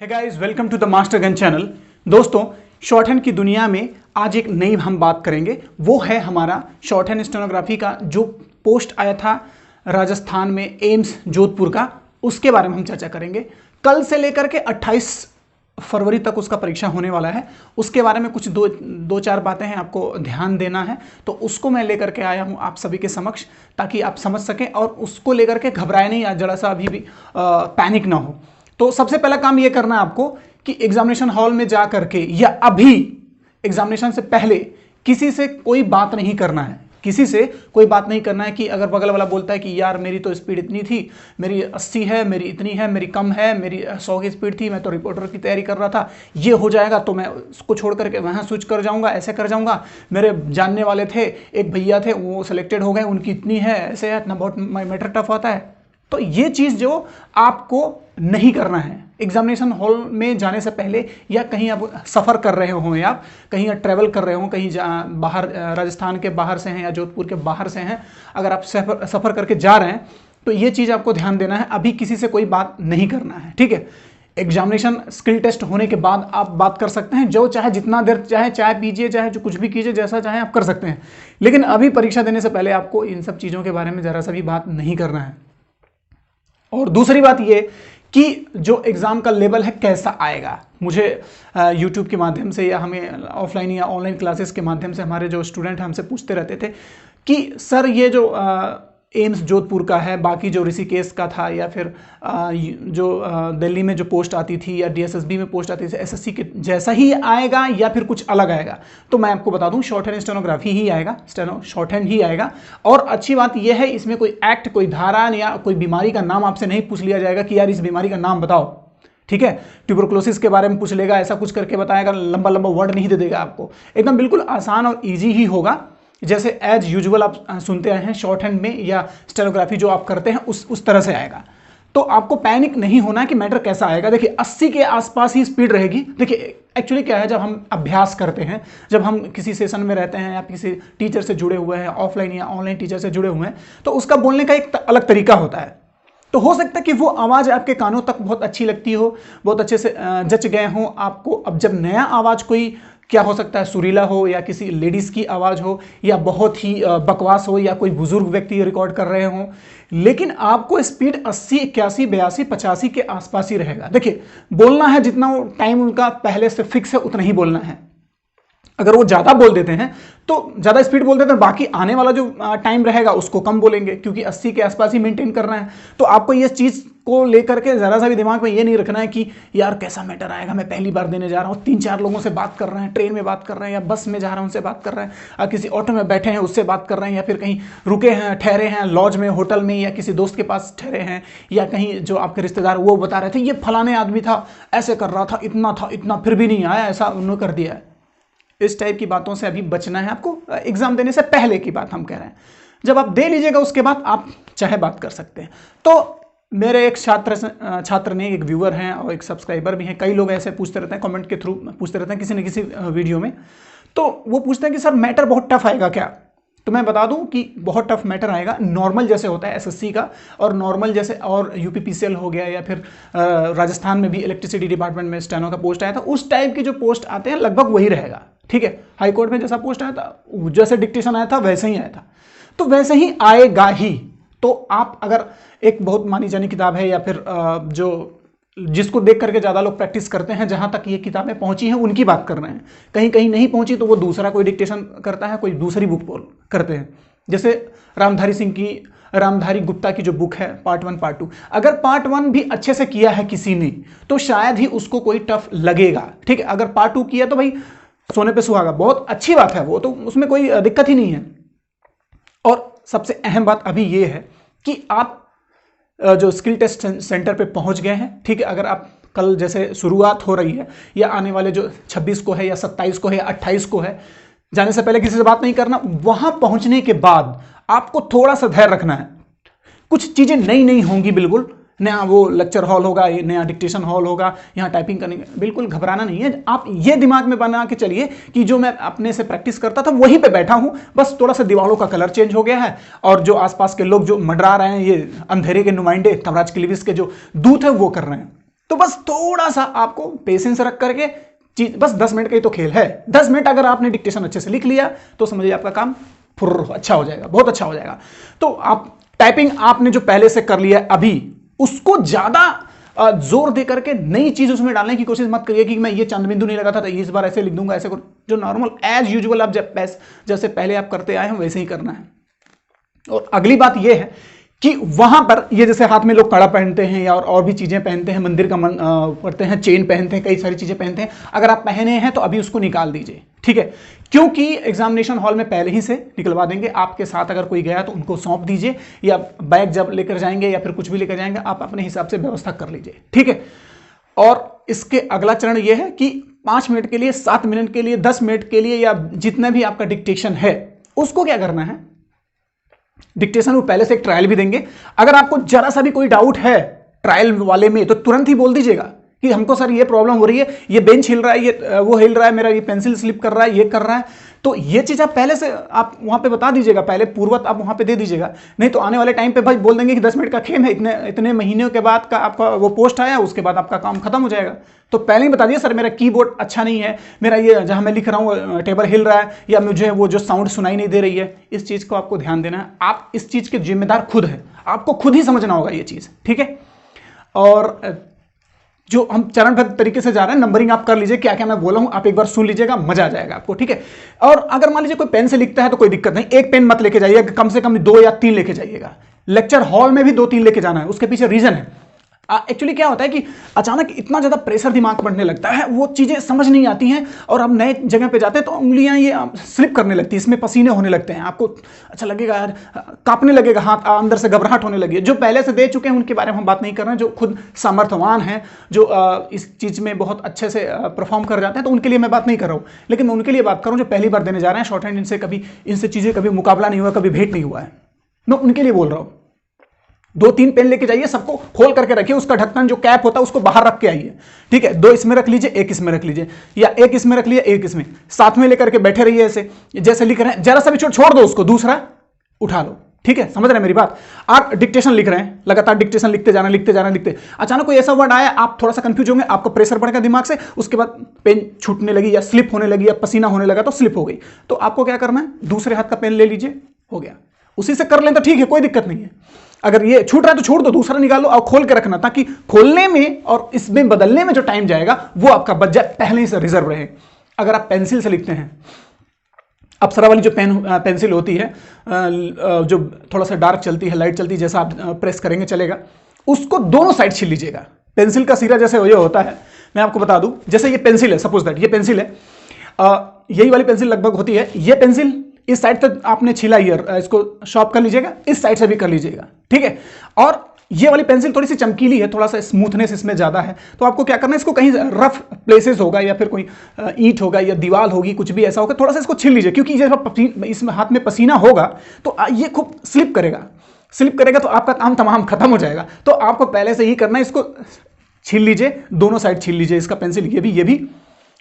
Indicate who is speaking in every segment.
Speaker 1: Hey guys, welcome to the master gun channel. दोस्तों, shorthand की दुनिया में आज एक नई हम बात करेंगे। वो है हमारा शॉर्ट हैंड स्टेनोग्राफी का जो पोस्ट आया था राजस्थान में एम्स जोधपुर का, उसके बारे में हम चर्चा करेंगे। कल से लेकर के 28 फरवरी तक उसका परीक्षा होने वाला है। उसके बारे में कुछ दो चार बातें हैं, आपको ध्यान देना है, तो उसको मैं लेकर के आया हूं आप सभी के समक्ष, ताकि आप समझ सकें और उसको लेकर के घबराए नहीं, या जरा सा अभी भी पैनिक ना हो। तो सबसे पहला काम यह करना है आपको कि एग्जामिनेशन हॉल में जा करके या अभी एग्जामिनेशन से पहले किसी से कोई बात नहीं करना है। किसी से कोई बात नहीं करना है कि अगर बगल वाला बोलता है कि यार मेरी तो स्पीड इतनी थी, मेरी 80 है, मेरी इतनी है, मेरी कम है, मेरी 100 की स्पीड थी, मैं तो रिपोर्टर की तैयारी कर रहा था, ये हो जाएगा तो मैं उसको छोड़ करके वहाँ स्विच कर जाऊँगा, ऐसे कर जाऊँगा, मेरे जानने वाले थे, एक भैया थे वो सिलेक्टेड हो गए, उनकी इतनी है, ऐसे है, इतना बहुत मैटर टफ होता है। तो ये चीज़ जो आपको नहीं करना है एग्जामिनेशन हॉल में जाने से पहले, या कहीं आप सफ़र कर रहे हो, या आप कहीं ट्रैवल कर रहे हो, कहीं बाहर राजस्थान के बाहर से हैं या जोधपुर के बाहर से हैं, अगर आप सफ़र करके जा रहे हैं तो ये चीज़ आपको ध्यान देना है। अभी किसी से कोई बात नहीं करना है, ठीक है। एग्जामिनेशन स्किल टेस्ट होने के बाद आप बात कर सकते हैं, जो चाहे जितना देर चाहे, चाय पीजिए, चाहे जो कुछ भी कीजिए, जैसा चाहे आप कर सकते हैं, लेकिन अभी परीक्षा देने से पहले आपको इन सब चीज़ों के बारे में ज़रा सा भी बात नहीं करना है। और दूसरी बात ये कि जो एग्ज़ाम का लेवल है कैसा आएगा, मुझे यूट्यूब के माध्यम से या हमें ऑफलाइन या ऑनलाइन क्लासेस के माध्यम से हमारे जो स्टूडेंट हैं हमसे पूछते रहते थे कि सर ये जो एम्स जोधपुर का है, बाकी जो ऋषिकेश का था, या फिर जो दिल्ली में जो पोस्ट आती थी या डीएसएसबी में पोस्ट आती थी, एसएससी के जैसा ही आएगा या फिर कुछ अलग आएगा। तो मैं आपको बता दूं, शॉर्ट हैंड स्टेनोग्राफी ही आएगा, शॉर्ट हैंड ही आएगा। और अच्छी बात यह है, इसमें कोई एक्ट, कोई धारा या कोई बीमारी का नाम आपसे नहीं पूछ लिया जाएगा कि यार इस बीमारी का नाम बताओ, ठीक है। ट्यूबरकुलोसिस के बारे में पूछ लेगा, ऐसा कुछ करके बताएगा, लंबा लंबा वर्ड नहीं दे देगा आपको। एकदम बिल्कुल आसान और ईजी ही होगा, जैसे एज यूजुअल आप सुनते आए हैं शॉर्ट हैंड में या स्टेनोग्राफी जो आप करते हैं उस तरह से आएगा। तो आपको पैनिक नहीं होना है कि मैटर कैसा आएगा। देखिए 80 के आसपास ही स्पीड रहेगी। देखिए एक्चुअली क्या है, जब हम अभ्यास करते हैं, जब हम किसी सेशन में रहते हैं या किसी टीचर से जुड़े हुए हैं, ऑफलाइन या ऑनलाइन टीचर से जुड़े हुए हैं, तो उसका बोलने का एक अलग तरीका होता है। तो हो सकता है कि वो आवाज़ आपके कानों तक बहुत अच्छी लगती हो, बहुत अच्छे से जच गए हों आपको। अब जब नया आवाज़ कोई, क्या हो सकता है, सुरीला हो या किसी लेडीज़ की आवाज़ हो, या बहुत ही बकवास हो, या कोई बुजुर्ग व्यक्ति रिकॉर्ड कर रहे हों, लेकिन आपको स्पीड 80, 81, 82, 85 के आसपास ही रहेगा। देखिए बोलना है, जितना टाइम उनका पहले से फिक्स है उतना ही बोलना है। अगर वो ज़्यादा बोल देते हैं तो ज़्यादा स्पीड बोल देते हैं, बाकी आने वाला जो टाइम रहेगा उसको कम बोलेंगे, क्योंकि 80 के आसपास ही मेंटेन करना है। तो आपको ये चीज़ को लेकर के ज़रा सा भी दिमाग में ये नहीं रखना है कि यार कैसा मैटर आएगा, मैं पहली बार देने जा रहा हूँ, 3-4 लोगों से बात कर रहे हैं, ट्रेन में बात कर रहे हैं, या बस में जा रहा हूँ उनसे बात कर रहे हैं, या किसी ऑटो में बैठे हैं उससे बात कर रहे हैं, या फिर कहीं रुके हैं, ठहरे हैं लॉज में, होटल में, या किसी दोस्त के पास ठहरे हैं, या कहीं जो आपके रिश्तेदार वो बता रहे थे ये फलाने आदमी था, ऐसे कर रहा था, इतना फिर भी नहीं आया, ऐसा उन्होंने कर दिया है। इस टाइप की बातों से अभी बचना है आपको। एग्जाम देने से पहले की बात हम कह रहे हैं, जब आप दे लीजिएगा उसके बाद आप चाहे बात कर सकते हैं। तो मेरे एक छात्र ने, एक व्यूअर हैं और एक सब्सक्राइबर भी हैं, कई लोग ऐसे पूछते रहते हैं, कमेंट के थ्रू पूछते रहते हैं किसी न किसी वीडियो में। तो वो पूछते हैं कि सर मैटर बहुत टफ आएगा क्या? तो मैं बता दूं कि बहुत टफ मैटर आएगा। नॉर्मल जैसे होता है एसएससी का, और नॉर्मल जैसे, और यूपीपीसीएल हो गया, या फिर राजस्थान में भी इलेक्ट्रिसिटी डिपार्टमेंट में स्टेनो का पोस्ट आया था, उस टाइप के जो पोस्ट आते हैं लगभग वही रहेगा, ठीक है। हाईकोर्ट में जैसा पोस्ट आया था, जैसे डिक्टेशन आया था वैसे ही आया था, तो वैसे ही आएगा ही। तो आप अगर एक बहुत मानी जानी किताब है, या फिर जो जिसको देख करके ज़्यादा लोग प्रैक्टिस करते हैं, जहाँ तक ये किताबें पहुँची हैं उनकी बात कर रहे हैं, कहीं कहीं नहीं पहुँची तो वो दूसरा कोई डिक्टेशन करता है, कोई दूसरी बुक करते हैं। जैसे रामधारी गुप्ता की जो बुक है पार्ट 1 पार्ट 2, अगर पार्ट 1 भी अच्छे से किया है किसी ने तो शायद ही उसको कोई टफ लगेगा, ठीक है। अगर पार्ट 2 किया तो भाई सोने पे सुहागा, बहुत अच्छी बात है वो, तो उसमें कोई दिक्कत ही नहीं है। और सबसे अहम बात अभी ये है कि आप जो स्किल टेस्ट सेंटर पे पहुंच गए हैं, ठीक है। अगर आप कल जैसे शुरुआत हो रही है, या आने वाले जो 26 को है, या 27 को है, या 28 को है, जाने से पहले किसी से बात नहीं करना। वहां पहुंचने के बाद आपको थोड़ा सा धैर्य रखना है। कुछ चीजें नई नई होंगी, बिल्कुल नया वो लेक्चर हॉल होगा, नया डिक्टेशन हॉल होगा, यहाँ टाइपिंग करने, बिल्कुल घबराना नहीं है। आप ये दिमाग में बना के चलिए कि जो मैं अपने से प्रैक्टिस करता था वहीं पे बैठा हूँ, बस थोड़ा सा दीवारों का कलर चेंज हो गया है, और जो आसपास के लोग जो मंडरा रहे हैं, ये अंधेरे के नुमाइंदे, थमराज किलविस के जो दूत है वो कर रहे हैं। तो बस थोड़ा सा आपको पेशेंस रख करके चीज, बस 10 मिनट का ही तो खेल है। 10 मिनट अगर आपने डिक्टेशन अच्छे से लिख लिया तो समझिए आपका काम फुर्र अच्छा हो जाएगा, बहुत अच्छा हो जाएगा। तो आप टाइपिंग आपने जो पहले से कर लिया अभी, उसको ज्यादा जोर दे करके नई चीज उसमें डालने की कोशिश मत करिए कि मैं ये चंद बिंदु नहीं लगा था तो इस बार ऐसे लिख दूंगा, ऐसे जो नॉर्मल एज यूजुअल आप जैसे पहले आप करते आए हैं वैसे ही करना है। और अगली बात यह है कि वहां पर ये जैसे हाथ में लोग कड़ा पहनते हैं या और भी चीजें पहनते हैं, मंदिर का पढ़ते हैं, चेन पहनते हैं, कई सारी चीजें पहनते हैं, अगर आप पहने हैं तो अभी उसको निकाल दीजिए, ठीक है? क्योंकि एग्जामिनेशन हॉल में पहले ही से निकलवा देंगे। आपके साथ अगर कोई गया तो उनको सौंप दीजिए, या बैग जब लेकर जाएंगे या फिर कुछ भी लेकर जाएंगे आप अपने हिसाब से व्यवस्था कर लीजिए, ठीक है? और इसके अगला चरण यह है कि 5 मिनट के लिए, 7 मिनट के लिए, 10 मिनट के लिए, या जितना भी आपका डिक्टेशन है उसको क्या करना है, डिक्टेशन वो पहले से एक ट्रायल भी देंगे। अगर आपको जरा सा भी कोई डाउट है ट्रायल वाले में तो तुरंत ही बोल दीजिएगा कि हमको सर ये प्रॉब्लम हो रही है, ये बेंच हिल रहा है, ये वो हिल रहा है, मेरा ये पेंसिल स्लिप कर रहा है, ये कर रहा है। तो ये चीज आप पहले से आप वहां पे बता दीजिएगा, पहले पूर्वत आप वहां पे दे दीजिएगा। नहीं तो आने वाले टाइम पे भाई बोल देंगे कि 10 मिनट का खेल है, इतने महीनों के बाद का आपका वो पोस्ट आया, उसके बाद आपका काम खत्म हो जाएगा। तो पहले ही बता दिए सर मेरा कीबोर्ड अच्छा नहीं है, मेरा ये जहां मैं लिख रहा हूँ टेबल हिल रहा है, या मुझे वो जो साउंड सुनाई नहीं दे रही है। इस चीज को आपको ध्यान देना है, आप इस चीज के जिम्मेदार खुद है, आपको खुद ही समझना होगा ये चीज, ठीक है? और जो हम चरणबद्ध तरीके से जा रहे हैं, नंबरिंग आप कर लीजिए, क्या क्या मैं बोला हूं आप एक बार सुन लीजिएगा, मजा आ जाएगा आपको, ठीक है? और अगर मान लीजिए कोई पेन से लिखता है तो कोई दिक्कत नहीं, एक पेन मत लेके जाइएगा, कम से कम 2 या 3 लेके जाइएगा। लेक्चर हॉल में भी 2-3 लेके जाना है, उसके पीछे रीजन है। एक्चुअली क्या होता है कि अचानक इतना ज्यादा प्रेशर दिमाग पर बढ़ने लगता है, वो चीजें समझ नहीं आती हैं, और हम नए जगह पे जाते हैं तो उंगलियां ये स्लिप करने लगती है, इसमें पसीने होने लगते हैं, आपको अच्छा लगेगा यार, कांपने लगेगा हाथ, अंदर से घबराहट होने लगी। जो पहले से दे चुके हैं उनके बारे में हम बात नहीं कर रहे हैं, जो खुद सामर्थ्यवान हैं, जो इस चीज में बहुत अच्छे से परफॉर्म कर जाते हैं, तो उनके लिए मैं बात नहीं कर रहा हूँ। लेकिन मैं उनके लिए बात कर रहा हूँ जो पहली बार देने जा रहे हैं शॉर्ट हैंड, इनसे चीजें कभी मुकाबला नहीं हुआ, कभी भेंट नहीं हुआ है, मैं उनके लिए बोल रहा हूँ। 2-3 पेन लेके जाइए, सबको खोल करके रखिए, उसका ढक्कन जो कैप होता है उसको बाहर रख के आइए, ठीक है? 2 इसमें रख लीजिए, 1 इसमें रख लीजिए, या 1 इसमें रख लिया, 1 इसमें, साथ में लेकर के बैठे रहिए ऐसे, जैसे लिख रहे हैं, जरा सा भी छोड़ दो उसको, दूसरा उठा लो, ठीक है? समझ रहे हैं मेरी बात? आप डिक्टेशन लिख रहे हैं, लगातार डिक्टेशन लिखते जाना, अचानक कोई ऐसा वर्ड आया, आप थोड़ा सा कंफ्यूज होंगे, आपको प्रेशर बढ़ गया दिमाग से, उसके बाद पेन छूटने लगी या स्लिप होने लगी या पसीना होने लगा तो स्लिप हो गई, तो आपको क्या करना है, दूसरे हाथ का पेन ले लीजिए, हो गया, उसी से कर लें तो ठीक है, कोई दिक्कत नहीं है। अगर ये छूट रहा है तो छोड़ दो, दूसरा निकालो और खोल के रखना, ताकि खोलने में और इसमें बदलने में जो टाइम जाएगा वो आपका बच जाए, पहले ही से रिजर्व रहे। अगर आप पेंसिल से लिखते हैं, अप्सरा वाली जो पेंसिल होती है, जो थोड़ा सा डार्क चलती है, लाइट चलती है, जैसा आप प्रेस करेंगे चलेगा, उसको दोनों साइड छील लीजिएगा। पेंसिल का सिरा जैसे ये होता है, मैं आपको बता दूं, जैसे ये पेंसिल है, सपोज दैट ये पेंसिल है, यही वाली पेंसिल लगभग होती है, ये पेंसिल इस साइड तक आपने छीला, इसको शॉर्प कर लीजिएगा, इस साइड से भी कर लीजिएगा, ठीक है? और ये वाली पेंसिल थोड़ी सी चमकीली है, थोड़ा सा स्मूथनेस इसमें ज्यादा है, तो आपको क्या करना है, इसको कहीं रफ प्लेसेस होगा या फिर कोई ईंट होगा या दीवार होगी, कुछ भी ऐसा होगा, थोड़ा सा इसको छील लीजिए, क्योंकि जब इसमें हाथ में पसीना होगा तो ये खूब स्लिप करेगा तो आपका काम तमाम खत्म हो जाएगा। तो आपको पहले से ही करना है, इसको छील लीजिए, दोनों साइड छील लीजिए इसका पेंसिल, ये भी,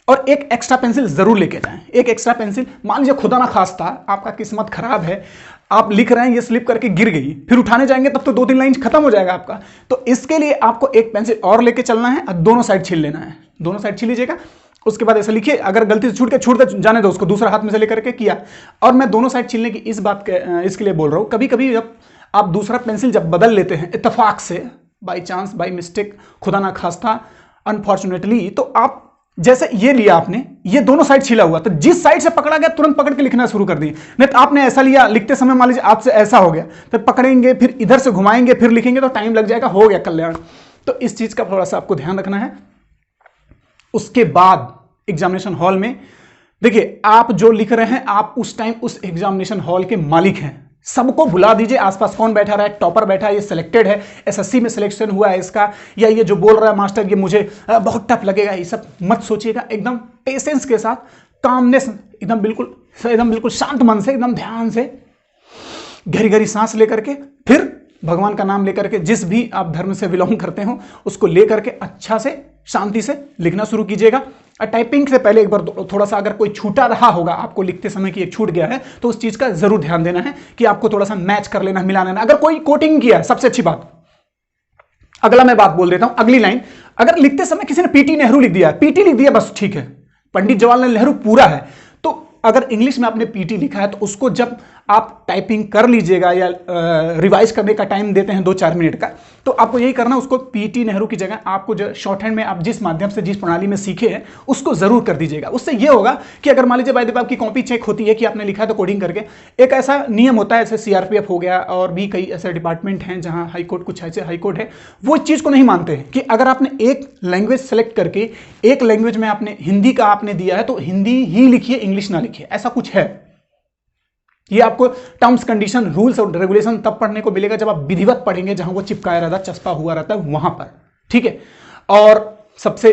Speaker 1: और एक एक्स्ट्रा पेंसिल जरूर लेके जाएं। एक एक्स्ट्रा पेंसिल, मान लीजिए खुदा ना खास्ता आपका किस्मत खराब है, आप लिख रहे हैं, ये स्लिप करके गिर गई, फिर उठाने जाएंगे तब तो 2-3 लाइन खत्म हो जाएगा आपका। तो इसके लिए आपको एक पेंसिल और लेके चलना है और दोनों साइड छील लेना है, दोनों साइड छील लीजिएगा। उसके बाद ऐसा लिखिए, अगर गलती से छूट के जाने दो उसको, दूसरा हाथ में से लेकर के किया। और मैं दोनों साइड छीलने की इसके लिए बोल रहा हूँ, कभी कभी जब आप दूसरा पेंसिल जब बदल लेते हैं इत्तेफाक से, बाई चांस, बाई मिस्टेक, खुदा ना खास्ता, अनफॉर्चुनेटली, तो आप जैसे ये लिया आपने, ये दोनों साइड छीला हुआ, तो जिस साइड से पकड़ा गया तुरंत पकड़ के लिखना शुरू कर दिए। नहीं तो आपने ऐसा लिया, लिखते समय मान लीजिए आपसे ऐसा हो गया, फिर पकड़ेंगे, फिर इधर से घुमाएंगे, फिर लिखेंगे तो टाइम लग जाएगा, हो गया कल्याण। तो इस चीज का थोड़ा सा आपको ध्यान रखना है। उसके बाद एग्जामिनेशन हॉल में देखिए, आप जो लिख रहे हैं, आप उस टाइम उस एग्जामिनेशन हॉल के मालिक हैं, सबको बुला दीजिए, आसपास कौन बैठा रहा है, टॉपर बैठा है, ये सिलेक्टेड है, एसएससी में सिलेक्शन हुआ है इसका, या ये जो बोल रहा है मास्टर ये मुझे बहुत टफ लगेगा, ये सब मत सोचिएगा। एकदम पेशेंस के साथ, कामनेस, एकदम बिल्कुल शांत मन से, एकदम ध्यान से गहरी गहरी सांस लेकर के, फिर भगवान का नाम लेकर के, जिस भी आप धर्म से बिलोंग करते हो उसको लेकर के अच्छा से शांति से लिखना शुरू कीजिएगा। और टाइपिंग से पहले एक बार थोड़ा सा अगर कोई छूटा रहा होगा आपको लिखते समय कि एक छूट गया है, तो उस चीज का जरूर ध्यान देना है कि आपको थोड़ा सा मैच कर लेना, मिला लेना। अगर कोई कोटिंग किया है, सबसे अच्छी बात, अगला मैं बात बोल देता हूं, अगली लाइन, अगर लिखते समय किसी ने पीटी नेहरू लिख दिया, पीटी लिख दिया बस ठीक है, पंडित जवाहरलाल नेहरू पूरा है। तो अगर इंग्लिश में आपने पीटी लिखा है तो उसको जब आप टाइपिंग कर लीजिएगा या रिवाइज करने का टाइम देते हैं 2-4 मिनट का, तो आपको यही करना, उसको पीटी नेहरू की जगह आपको जो शॉर्ट हैंड में आप जिस माध्यम से जिस प्रणाली में सीखे हैं उसको जरूर कर दीजिएगा। उससे यह होगा कि अगर मान लीजिए बाय द वे आपकी कॉपी चेक होती है कि आपने लिखा है तो कोडिंग करके, एक ऐसा नियम होता है, जैसे सीआरपीएफ हो गया और भी कई ऐसे डिपार्टमेंट हैं जहां हाईकोर्ट, कुछ ऐसे हाईकोर्ट है, वो इस चीज को नहीं मानते हैं कि अगर आपने एक लैंग्वेज सेलेक्ट करके एक लैंग्वेज में आपने हिंदी का आपने दिया है तो हिंदी ही लिखिए, इंग्लिश ना लिखिए, ऐसा कुछ है। ये आपको टर्म्स कंडीशन रूल्स और रेगुलेशन तब पढ़ने को मिलेगा जब आप विधिवत पढ़ेंगे, जहां वो चिपकाया रहता है, चस्पा हुआ रहता है वहां पर, ठीक है। और सबसे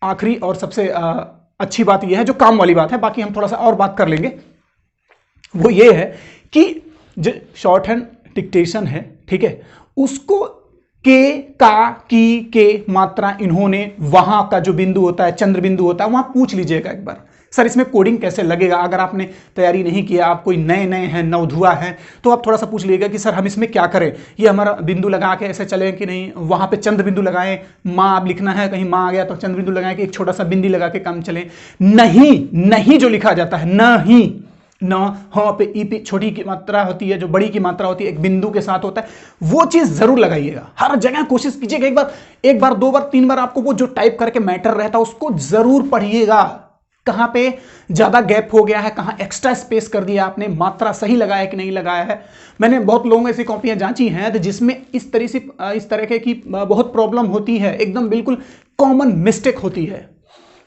Speaker 1: आखिरी और सबसे अच्छी बात यह है, जो काम वाली बात है, बाकी हम थोड़ा सा और बात कर लेंगे, वो ये है कि जो शॉर्ट हैंड डिक्टेशन है, ठीक है, उसको के, का, की, के मात्रा, इन्होंने, वहां का जो बिंदु होता है, चंद्र बिंदु होता है, वहां पूछ लीजिएगा एक बार, सर इसमें कोडिंग कैसे लगेगा। अगर आपने तैयारी नहीं किया, आप कोई नए नए हैं, नवधुआ हैं, तो आप थोड़ा सा पूछ लीजिएगा कि सर हम इसमें क्या करें, ये हमारा बिंदु लगा के ऐसे चलें कि नहीं, वहां पे चंद्र बिंदु लगाएं, माँ आप लिखना है, कहीं माँ आ गया तो चंद्र बिंदु लगाएं कि एक छोटा सा बिंदी लगा के काम चले। नहीं जो लिखा जाता है, नहीं, न, हाँ पे, ई पे छोटी की मात्रा होती है, जो बड़ी की मात्रा होती है एक बिंदु के साथ होता है, वो चीज जरूर लगाइएगा। हर जगह कोशिश कीजिएगा, एक बार 2 बार 3 बार आपको वो जो टाइप करके मैटर रहता है उसको जरूर पढ़िएगा। कहां पे ज्यादा गैप हो गया है, कहां एक्स्ट्रा स्पेस कर दिया आपने, मात्रा सही लगाया कि नहीं लगाया है। मैंने बहुत लोगों ऐसी कॉपियां जांची हैं जिसमें इस तरह की बहुत प्रॉब्लम होती है, एकदम बिल्कुल कॉमन मिस्टेक होती है।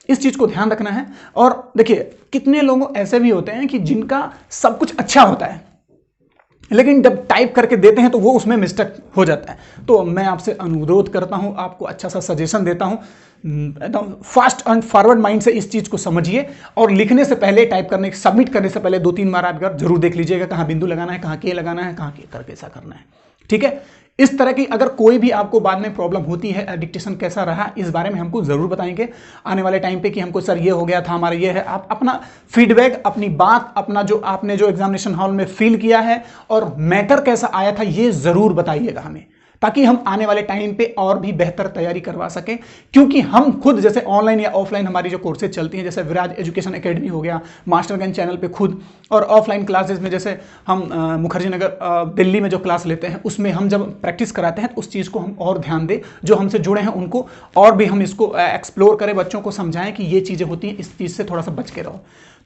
Speaker 1: इस चीज को ध्यान रखना है। और देखिए कितने लोग ऐसे भी होते हैं कि जिनका सब कुछ अच्छा होता है, लेकिन जब टाइप करके देते हैं तो वो उसमें मिस्टेक हो जाता है। तो मैं आपसे अनुरोध करता हूं, आपको अच्छा सा सजेशन देता हूं, एकदम फास्ट एंड फॉरवर्ड माइंड से इस चीज को समझिए और लिखने से पहले, टाइप करने, सबमिट करने से पहले 2-3 बार आप जरूर देख लीजिएगा कहां बिंदु लगाना है, कहां के लगाना है, कहां के करके ऐसा करना है, ठीक है। इस तरह की अगर कोई भी आपको बाद में प्रॉब्लम होती है, डिक्टेशन कैसा रहा, इस बारे में हमको जरूर बताएंगे आने वाले टाइम पे कि हमको सर ये हो गया था, हमारा ये है। आप अपना फीडबैक, अपनी बात, अपना जो आपने जो एग्जामिनेशन हॉल में फील किया है और मैटर कैसा आया था, ये जरूर बताइएगा हमें, ताकि हम आने वाले टाइम पे और भी बेहतर तैयारी करवा सकें। क्योंकि हम खुद जैसे ऑनलाइन या ऑफलाइन हमारी जो कोर्सेज चलती हैं, जैसे विराज एजुकेशन एकेडमी हो गया, मास्टरगंज चैनल पे खुद, और ऑफलाइन क्लासेस में जैसे हम मुखर्जी नगर दिल्ली में जो क्लास लेते हैं उसमें हम जब प्रैक्टिस कराते हैं तो उस चीज़ को हम और ध्यान दें, जो हमसे जुड़े हैं उनको और भी हम इसको एक्सप्लोर करें, बच्चों को समझाएं कि ये चीज़ें होती हैं, इस चीज़ से थोड़ा सा बच के रहो।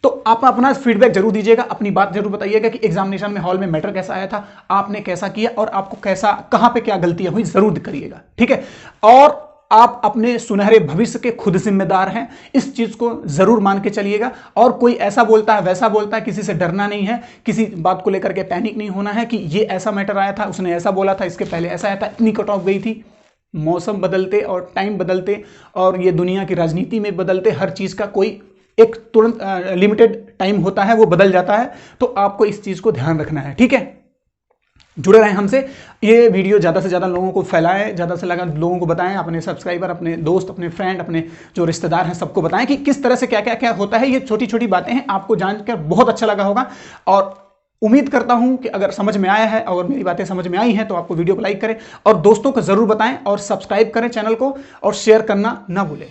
Speaker 1: तो आप अपना फीडबैक जरूर दीजिएगा, अपनी बात जरूर बताइएगा कि एग्जामिनेशन में हॉल में मैटर कैसा आया था, आपने कैसा किया और आपको कैसा, कहां पे क्या गलतियां हुई, जरूर करिएगा, ठीक है। और आप अपने सुनहरे भविष्य के खुद जिम्मेदार हैं, इस चीज को जरूर मान के चलिएगा। और कोई ऐसा बोलता है वैसा बोलता है, किसी से डरना नहीं है, किसी बात को लेकर के पैनिक नहीं होना है कि ये ऐसा मैटर आया था, उसने ऐसा बोला था, इसके पहले ऐसा आया था, इतनी कट ऑफ गई थी। मौसम बदलते और टाइम बदलते और ये दुनिया की राजनीति में बदलते, हर चीज का कोई एक तुरंत लिमिटेड टाइम होता है, वो बदल जाता है। तो आपको इस चीज को ध्यान रखना है, ठीक है। जुड़े रहें हमसे, ये वीडियो ज़्यादा से ज़्यादा लोगों को फैलाएं, ज़्यादा से ज़्यादा लोगों को बताएं, अपने सब्सक्राइबर, अपने दोस्त, अपने फ्रेंड, अपने जो रिश्तेदार हैं सबको बताएं कि किस तरह से क्या क्या क्या होता है। ये छोटी छोटी बातें हैं, आपको जानकर बहुत अच्छा लगा होगा और उम्मीद करता हूं कि अगर समझ में आया है और मेरी बातें समझ में आई हैं तो आपको वीडियो को लाइक करें और दोस्तों को ज़रूर बताएं और सब्सक्राइब करें चैनल को और शेयर करना ना भूलें।